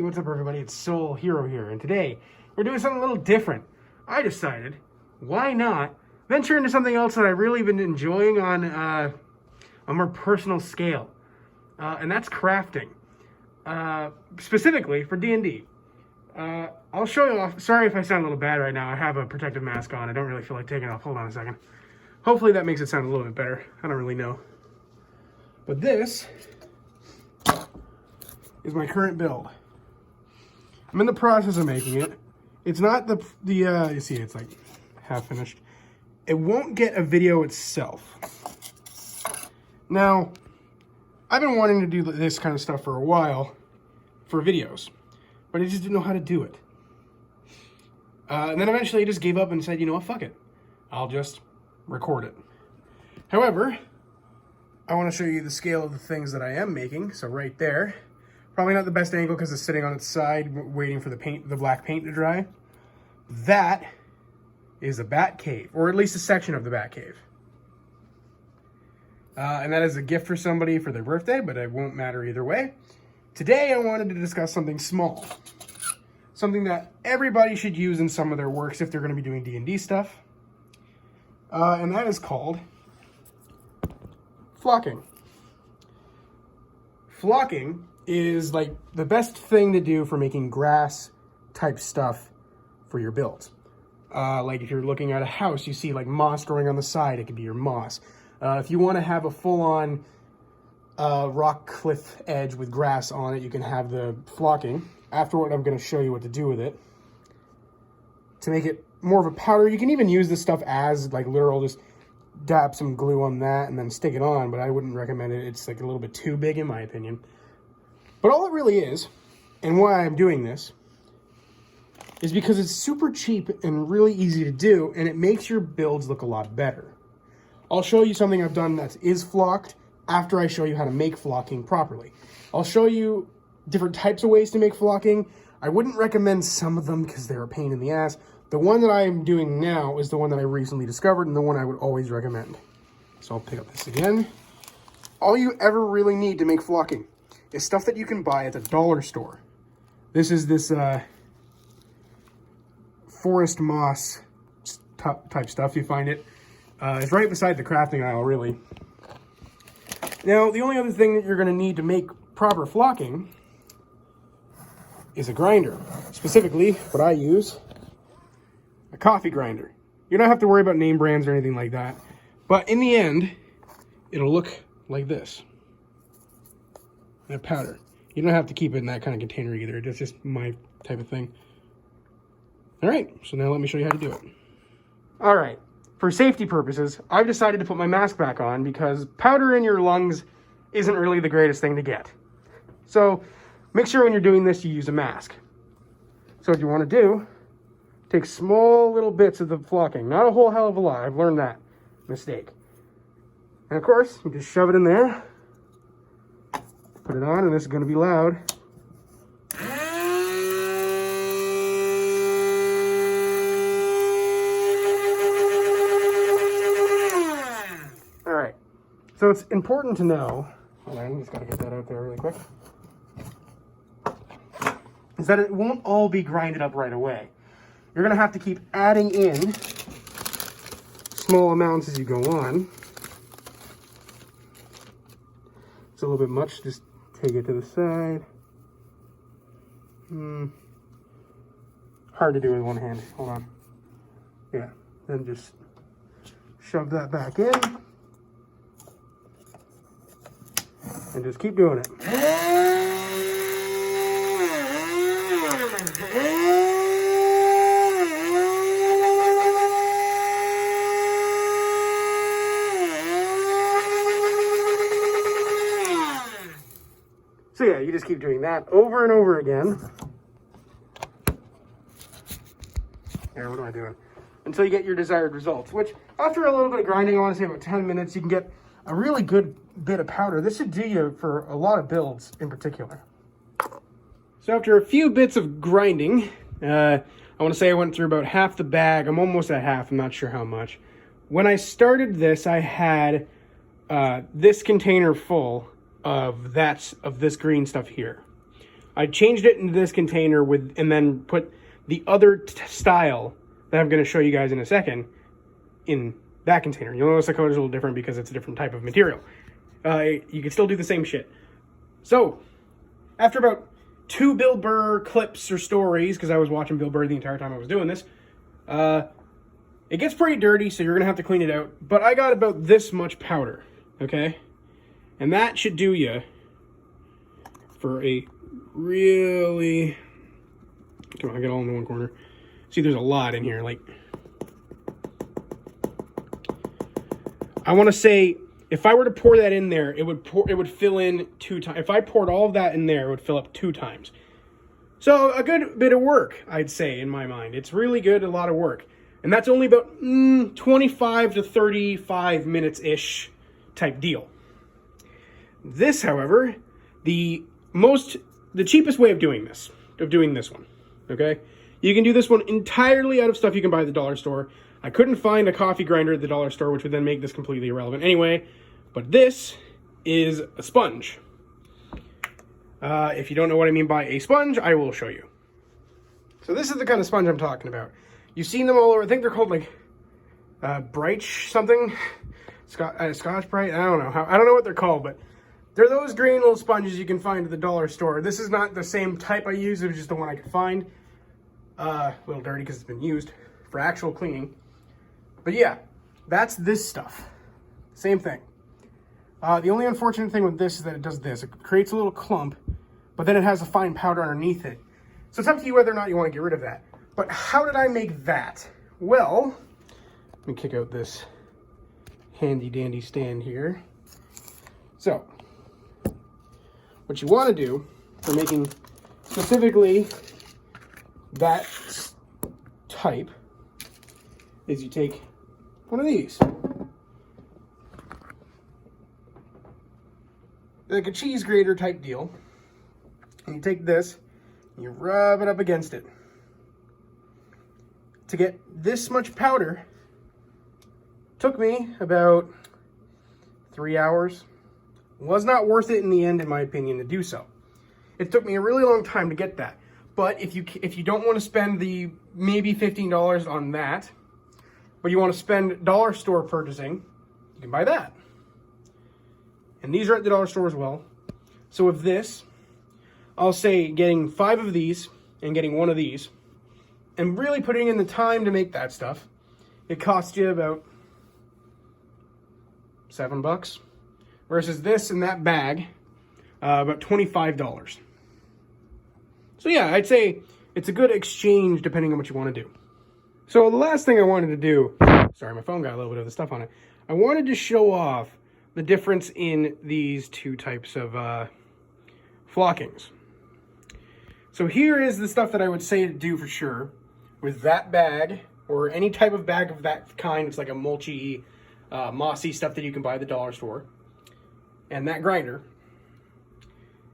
What's up, everybody? It's Soul Hero here, and today we're doing something a little different. I decided, why not venture into something else that I've really been enjoying on a more personal scale, and that's crafting, specifically for D&D. I'll show you off. Sorry if I sound a little bad right now. I have a protective mask on. I don't really feel like taking it off. Hold on a second. Hopefully that makes it sound a little bit better. I don't really know. But this is my current build. I'm in the process of making it. It's not you see it's like half finished. It won't get a video itself. Now, I've been wanting to do this kind of stuff for a while for videos, but I just didn't know how to do it. And then eventually I just gave up and said, you know what, fuck it. I'll just record it. However, I want to show you the scale of the things that I am making. So right there. Probably not the best angle because it's sitting on its side waiting for the black paint to dry. That is a bat cave, or at least a section of the bat cave. And that is a gift for somebody for their birthday, but it won't matter either way. Today I wanted to discuss something small. Something that everybody should use in some of their works if they're going to be doing D&D stuff. And that is called flocking. Flocking is like the best thing to do for making grass type stuff for your builds. Like if you're looking at a house, you see like moss growing on the side, it could be your moss. If you want to have a full-on rock cliff edge with grass on it, you can have the flocking. Afterward, I'm going to show you what to do with it. To make it more of a powder, you can even use this stuff as like literal, just dab some glue on that and then stick it on, but I wouldn't recommend it. It's like a little bit too big in my opinion. But all it really is, and why I'm doing this, is because it's super cheap and really easy to do, and it makes your builds look a lot better. I'll show you something I've done that is flocked after I show you how to make flocking properly. I'll show you different types of ways to make flocking. I wouldn't recommend some of them because they're a pain in the ass. The one that I'm doing now is the one that I recently discovered and the one I would always recommend. So I'll pick up this again. All you ever really need to make flocking is stuff that you can buy at the dollar store. This is this forest moss type stuff. You find it. It's right beside the crafting aisle, really. Now, the only other thing that you're going to need to make proper flocking is a grinder. Specifically, what I use, a coffee grinder. You don't have to worry about name brands or anything like that. But in the end, it'll look like this. And a powder. You don't have to keep it in that kind of container either. It's just my type of thing. All right, so now let me show you how to do it. All right, for safety purposes, I've decided to put my mask back on because powder in your lungs isn't really the greatest thing to get. So make sure when you're doing this, you use a mask. So what you want to do, take small little bits of the flocking, not a whole hell of a lot. I've learned that mistake. And of course, you just shove it in there. Put it on, and this is going to be loud. All right. So it's important to know, hold on, just got to get that out there really quick, is that it won't all be grinded up right away. You're going to have to keep adding in small amounts as you go on. It's a little bit much, just take it to the side. Hard to do with one hand. Hold on. Yeah, then just shove that back in. And just keep doing it. So yeah, you just keep doing that over and over again. Here, what am I doing? Until you get your desired results, which after a little bit of grinding, I want to say about 10 minutes, you can get a really good bit of powder. This should do you for a lot of builds in particular. So after a few bits of grinding, I want to say I went through about half the bag. I'm almost at half. I'm not sure how much. When I started this, I had this container full of this green stuff here. I changed it into this container and then put the other style that I'm going to show you guys in a second in that container. You'll notice the color is a little different because it's a different type of material. You can still do the same shit. So, after about 2 Bill Burr clips or stories, because I was watching Bill Burr the entire time I was doing this, it gets pretty dirty, so you're going to have to clean it out. But I got about this much powder, okay? And that should do you for a really... Come on, I get all in one corner. See, there's a lot in here. Like, I want to say, if I were to pour that in there, it would fill in 2 times. If I poured all of that in there, it would fill up 2 times. So a good bit of work, I'd say, in my mind. It's really good, a lot of work. And that's only about 25 to 35 minutes-ish type deal. This, however, the cheapest way of doing this one, okay? You can do this one entirely out of stuff you can buy at the dollar store. I couldn't find a coffee grinder at the dollar store, which would then make this completely irrelevant anyway. But this is a sponge. If you don't know what I mean by a sponge, I will show you. So this is the kind of sponge I'm talking about. You've seen them all over. I think they're called like Bright something, Scotch Brite. I don't know I don't know what they're called, but they're those green little sponges you can find at the dollar store. This is not the same type I use. It was just the one I could find. A little dirty because it's been used for actual cleaning. But yeah, that's this stuff. Same thing. The only unfortunate thing with this is that it does this. It creates a little clump, but then it has a fine powder underneath it. So it's up to you whether or not you want to get rid of that. But how did I make that? Well, let me kick out this handy dandy stand here. So, what you want to do for making specifically that type is you take one of these. Like a cheese grater type deal. And you take this and you rub it up against it. To get this much powder took me about 3 hours. Was not worth it in the end, in my opinion, to do so. It took me a really long time to get that. But if you don't want to spend the maybe $15 on that, but you want to spend dollar store purchasing, you can buy that. And these are at the dollar store as well. So with this, I'll say getting 5 of these and getting 1 of these, and really putting in the time to make that stuff, it costs you about $7. Versus this and that bag, about $25. So yeah, I'd say it's a good exchange depending on what you want to do. So the last thing I wanted to do, sorry, my phone got a little bit of the stuff on it. I wanted to show off the difference in these 2 types of flockings. So here is the stuff that I would say to do for sure with that bag, or any type of bag of that kind. It's like a mulchy, mossy stuff that you can buy at the dollar store. And that grinder,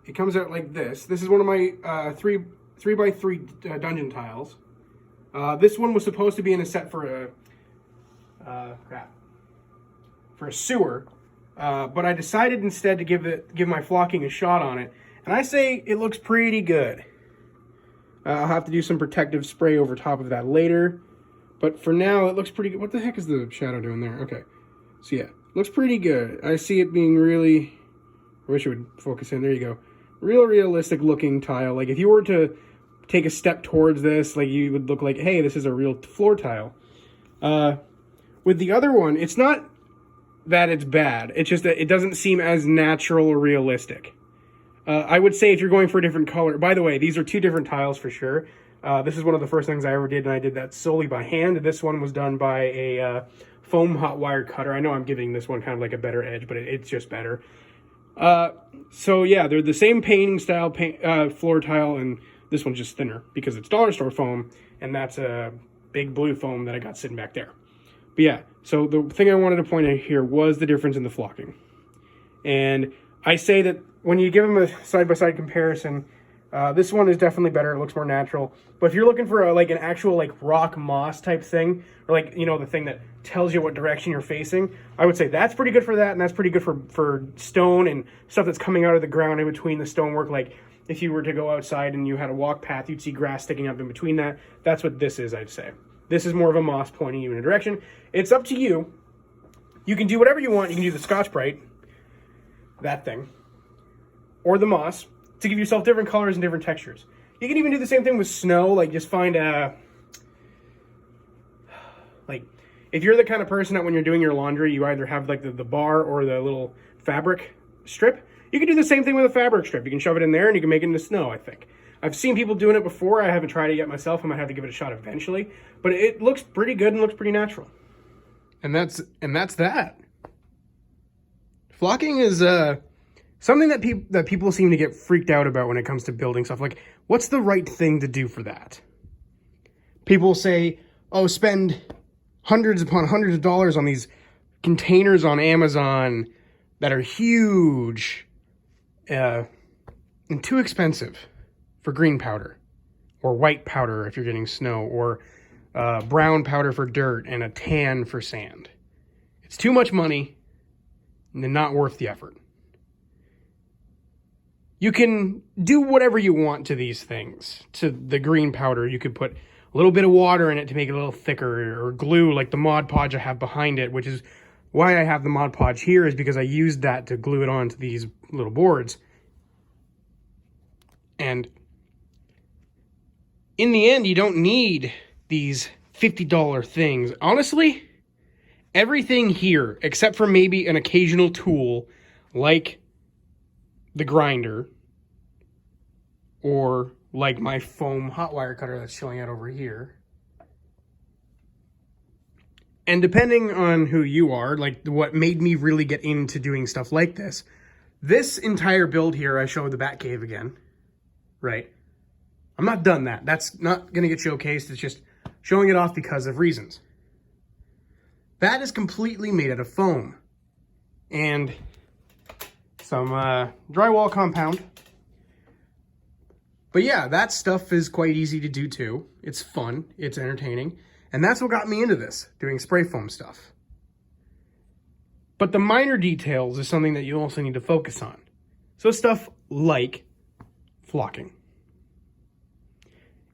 it comes out like this. This is one of my 3 by 3 dungeon tiles. This one was supposed to be in a set for a sewer, but I decided instead to give my flocking a shot on it, and I say it looks pretty good. I'll have to do some protective spray over top of that later, but for now it looks pretty good. What the heck is the shadow doing there? Okay, so yeah, looks pretty good. I see it being really, I wish it would focus in, there you go. Real realistic looking tile. Like if you were to take a step towards this, like you would look like, hey, this is a real floor tile. With the other one, it's not that it's bad. It's just that it doesn't seem as natural or realistic. I would say if you're going for a different color, by the way, these are 2 different tiles for sure. This is one of the first things I ever did, and I did that solely by hand. This one was done by a foam hot wire cutter. I know I'm giving this one kind of like a better edge, but it's just better. So yeah, they're the same painting style floor tile, and this one's just thinner because it's dollar store foam, and that's a big blue foam that I got sitting back there. But yeah, so the thing I wanted to point out here was the difference in the flocking. And I say that when you give them a side-by-side comparison, this one is definitely better. It looks more natural. But if you're looking for an actual like rock moss type thing, or like, you know, the thing that tells you what direction you're facing, I would say that's pretty good for that, and that's pretty good for stone and stuff that's coming out of the ground in between the stonework. Like if you were to go outside and you had a walk path, you'd see grass sticking up in between that. That's what this is, I'd say. This is more of a moss pointing you in a direction. It's up to you. You can do whatever you want. You can do the Scotch-Brite, that thing, or the moss, to give yourself different colors and different textures. You can even do the same thing with snow, like just find a... Like, if you're the kind of person that when you're doing your laundry, you either have like the bar or the little fabric strip, you can do the same thing with a fabric strip. You can shove it in there and you can make it into snow, I think. I've seen people doing it before. I haven't tried it yet myself. I might have to give it a shot eventually. But it looks pretty good and looks pretty natural. And that's that. Flocking is something that people seem to get freaked out about when it comes to building stuff. Like, what's the right thing to do for that? People say, oh, spend hundreds upon hundreds of dollars on these containers on Amazon that are huge and too expensive for green powder, or white powder if you're getting snow, or brown powder for dirt and a tan for sand. It's too much money and not worth the effort. You can do whatever you want to these things. To the green powder, you could put a little bit of water in it to make it a little thicker, or glue like the Mod Podge I have behind it, which is why I have the Mod Podge here, is because I used that to glue it onto these little boards. And in the end, you don't need these $50 things. Honestly, everything here, except for maybe an occasional tool like the grinder, or like my foam hot wire cutter that's showing out over here. And depending on who you are, like what made me really get into doing stuff like this entire build here, I showed the Batcave again, right? I'm not done that. That's not going to get showcased. It's just showing it off because of reasons. That is completely made out of foam and some drywall compound. But yeah, that stuff is quite easy to do too. It's fun, it's entertaining, and that's what got me into this, doing spray foam stuff. But the minor details is something that you also need to focus on. So stuff like flocking.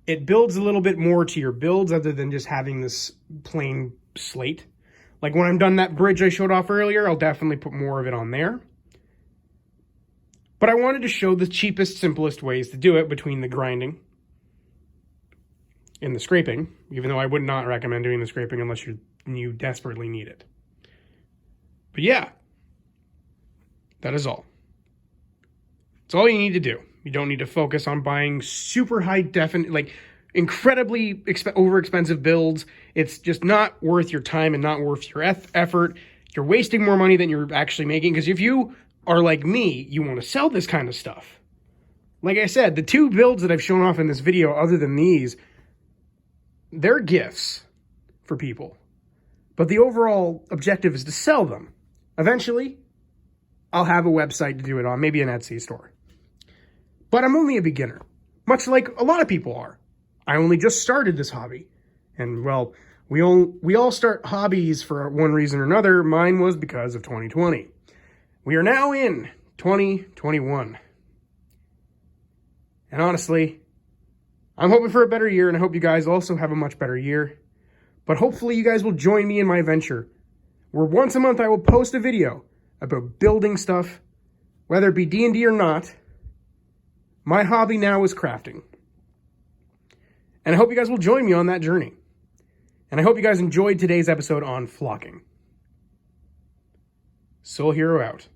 It builds a little bit more to your builds other than just having this plain slate. Like when I'm done that bridge I showed off earlier, I'll definitely put more of it on there. But I wanted to show the cheapest, simplest ways to do it between the grinding and the scraping, even though I would not recommend doing the scraping unless you desperately need it. But yeah, that is all. It's all you need to do. You don't need to focus on buying super high definition, like incredibly over-expensive builds. It's just not worth your time and not worth your effort. You're wasting more money than you're actually making, because if you are like me, you want to sell this kind of stuff. Like I said, the two builds that I've shown off in this video, other than these, they're gifts for people. But the overall objective is to sell them. Eventually, I'll have a website to do it on, maybe an Etsy store. But I'm only a beginner, much like a lot of people are. I only just started this hobby. And well, we all start hobbies for one reason or another. Mine was because of 2020. We are now in 2021. And honestly, I'm hoping for a better year, and I hope you guys also have a much better year. But hopefully you guys will join me in my venture, where once a month I will post a video about building stuff, whether it be D&D or not. My hobby now is crafting. And I hope you guys will join me on that journey. And I hope you guys enjoyed today's episode on flocking. Soul Hero out.